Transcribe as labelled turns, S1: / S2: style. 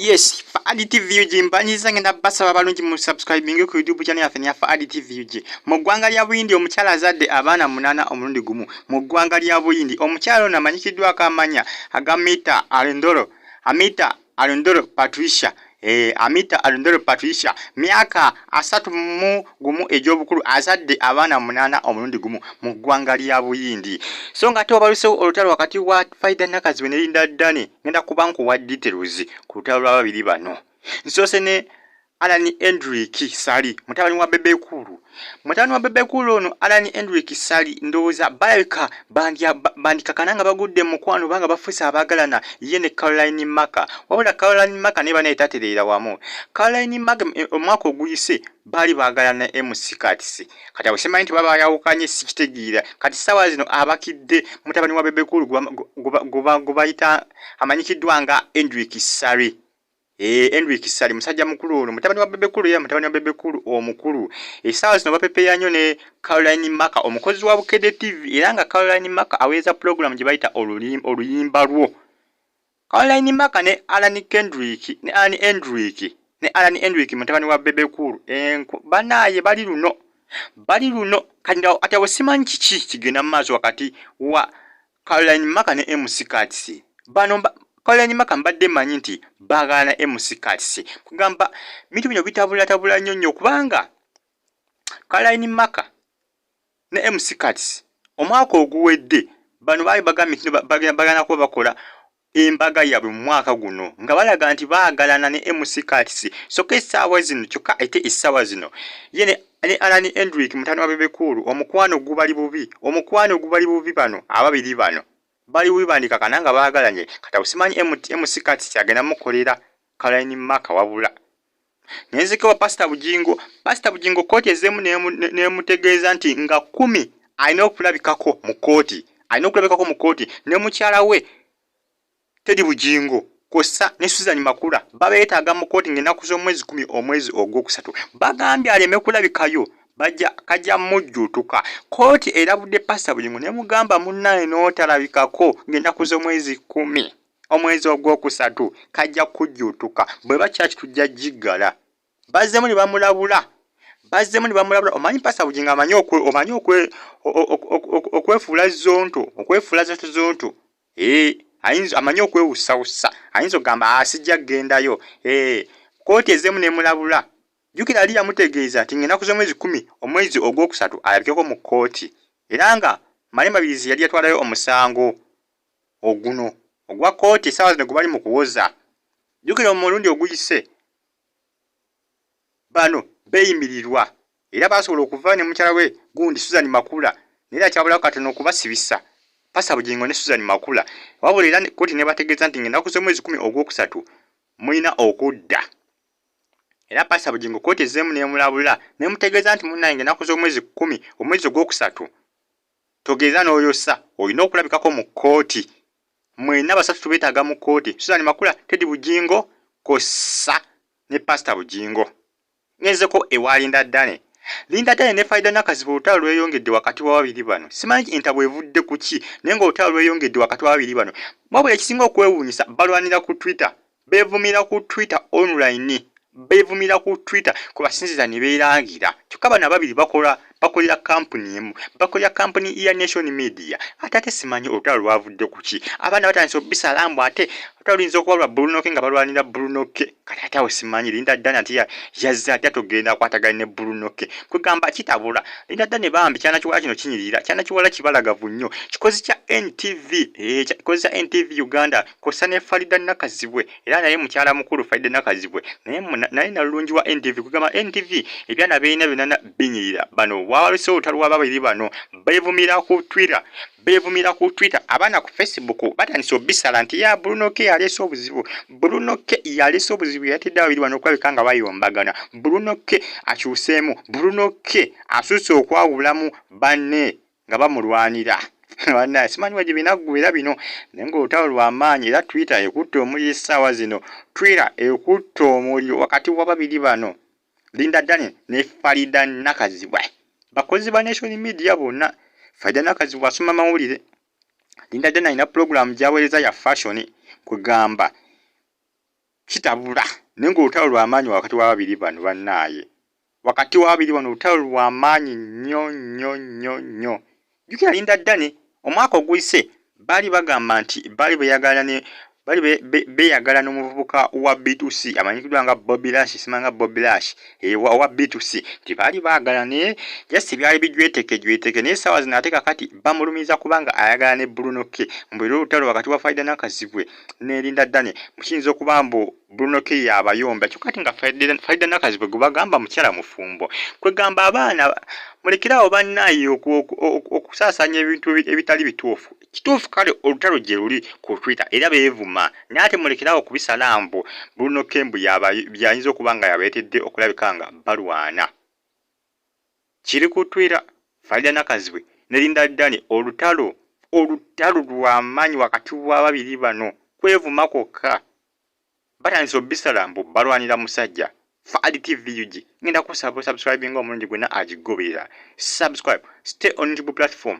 S1: Yes, Faridah TV jimbanyiza ngenda basaba balungi mu subscribing ku YouTube channel yaffe ya Faridah TV. Mu ggwanga lya Buyindi omukyala azadde abaana 8 omulundi gumu. Mu ggwanga lya Buyindi omukyala ono amanyikiddwako amanya aga Amita Alondoro Patricia. Amita Alondoro Patricia myaka 31 egy'obukulu azadde abaana 8 omulundi gumu mu ggwanga lya Buyindi. So nga tobalusewo olutalo wakati wa Faridah Nakazibwe ne Lynda Dane ngenda kubanku wa details ku lutalo lw'ababiri bano. Nsose ne Alani Hendrick Sali mutabani wa Bebekulu. Mutabani wa Bebekulu ono Alani Hendrick Sali ndowooza balabika bandikakananga bagudde mukwano banga bafusa abagalana ye ne Caroline Maka. Wabula Caroline Maka ne bana etatereera wamu. Caroline Maka omwaka oguyise bali bagalana MC Katisi. Kati abasemanyi nti baba yawukanye sikitegeera. Kati sawa zino abakidde mutabani wa Bebekulu gubayita amanyikiddwa nga Hendrick Sali. Hendrick Sali musajja mukulu ono mutabani wa Bebekulu ya mutabani wa Bebekulu omukulu. Esawa zino bapepeya nnyo ne Caroline Maka omukozi wa Bukedde TV era nga Caroline Maka aweza program gye bayita oluyimba lwo. Caroline Maka ne Alani Hendrick mutabani wa Bebekulu banaye bali luno kanda ate osimanyi kiki kigenda mu maaso wakati wa Caroline Maka ne MC Katisi. Bano Caroline Maka mbadde manyi nti bagalana MC Katisi. Kugamba bintu bino bitabula nnyo kubanga Caroline Maka ne MC Katisi omwaka oguwedde bano baali bagambye nti bagana kuba bakola embaga yabwe mu mwaka guno nga balaga nti baagalana ne MC Katisi. Soka essaawa zino kyokka ate essaawa zino ye ne Alani Hendrick mutani wa Bebekulu omukwano gubali bubi bano ababiri bano bali wibandika kananga baagalanye kata usimanyi MC Katisi agenda mukolera Caroline Maka wabula nyenzike wa Pastor Bujingo kooti ezemu nemutegeeza nti nga 10 alina okulabikako mu kooti ne mukyala we Teddy Bujingo kosa ne Susan Makula babeetaaga mu kooti ng'ennaku z'omwezi 10 omwezi ogwokusatu bagambye aleme kulabikayo kajja mujjutuka. Kooti erabudde Pastor Bujingo ne mugamba munnaye n'otalabikako ng'ennaku z'omwezi 10 omwezi ogwokusatu kajja kujjutuka bwe bakyaki tujja jiggala. Bazzemu ne bamulabula omanyi Pastor Bujingo amanyi okwefuula zonto ayinza amanyi okwewusawusa ayinza ogamba asijja gendayo. Kooti ezemu nemulabula jukira ali yamutegeeza nti ng'ennaku z'omwezi 10 omwezi ogwokusatu alabikeko mu kooti era nga Malemabirizi yali yatwalayo omusango oguno ogwa kooti essaawa zino gubali mu kuwoza. Jukira omulundi oguyise bano beeyimirirwa era basobola okuva ne mukyala we gundi Susan Makula naye akyabulako katono okubasibisa Pastor Bujingo ne Susan Makula. Wabula era kooti ne bategeeza nti ng'ennaku z'omwezi 10 ogwokusatu mulina okudda. Era Pastor Bujingo kooti ezemu nemulabula ne mutegeeza nti munnaye ng'ennaku z'omwezi 10 omwezi ogwokusatu togeeza n'oyosa olina okulabikako mu kooti. Mwena basatu tubeetaaga mu kooti Susan Makula, Teddy Bujingo kosa ne Pastor Bujingo. Ngezeko ewa Lynda Dane ne Faridah Nakazibwe olutalo lweyongedde wakati wa babiri bano. Simanyi entabwe evudde ku ki naye ng'olutalo lweyongedde wakati wa babiri bano. Wabula ekisinga okwewuunyisa balwanira ku Twitter, beevumira ku Twitter online, beevumira ku Twitter ku basinziza ne beerangira. Kyokka bano ababiri bakolera kampuni emu, bakolera kampuni ya Nation Media. Ate simanyi olutalo lwavudde ku ki. Abaana batandise obisalambu ate olutalo luyinza okuba lwa Brunoke nga balwanira Brunoke. Kati ate awo simanyi Lynda Dane ati yazze ate atogenda kwatagana ne Brunoke. Kugamba kitabula Lynda Dane bambi kyana kiwala kino kinyirira kyana kiwala kibalagavu nnyo kikozi kya NTV kikozi kya NTV Uganda kosa ne Faridah Nakazibwe era naye mukyala mukulu Faridah Nakazibwe naye nalungi wa NTV kugamba NTV ebyana beena binana binyirira bano wawalise olutalo lw'ababiri bano beevumira ku Twitter abaana ku Facebook batandise obisala nti ya Brunoke yaleese obuzibu yatedde ababiri bano okulabika nga bayombagana. Brunoke akyuseemu, Brunoke asusse okwawulamu banne nga bamulwanira. Bannaye simanyi waje binaggwera bino naye ng'olutalo lw'amaanyi era Twitter ekutte omuliro essaawa zino. Twitter ekutte omuliro wakati wa babiri bano Lynda Dane ne Faridah Nakazibwe. Bakozi ba Nation Media bonna. Faridah Nakazibwe asoma mawulire. Lynda Dane alina program gy'aweereza ya fashion kugamba kitabula nengo olutalo lw'amaanyi wakati wa babiri bano bannaaye wakati wa babiri bano olutalo lw'amaanyi nnyo jukira Lynda Dane omwaka oguyise baali bagamba nti baali beyagala n'omuvubuka wa B2C amanyikiddwa nga Bobby Lash simanga Bobby Lash wa B2C tibaali baagala naye just byali bijweteke naye sawa zino ate kakati bamulumiza kubanga ayagala ne Bruno K mbwero olutalo wakati wa Faridah Nakazibwe ne Lynda Dane mukiyinza okuba mbu Bruno K yabayomba kyokati nga Faridah Nakazibwe gwe bagamba mukyala mufumbo kwegamba abaana mulekerawo bannaaye okusaasanya ebintu ebitali bituufu kituufu kale olutalo gye luli ku Twitter era beevuma naye ate mulekerawo kubisala mbu Bruno K mbu byayinza okuba nga yabeetedde okulabika nga balwana kiri ku Twitter Faridah Nakazibwe ne Lynda Dane olutalo lw'amaanyi wakati wa babiri bano kwevuma kwokka batandise obisala mbu balwanira musajja Fadi TV UG ngenda kusaba subscribing omulungi gwena agigoberera subscribe stay on YouTube platform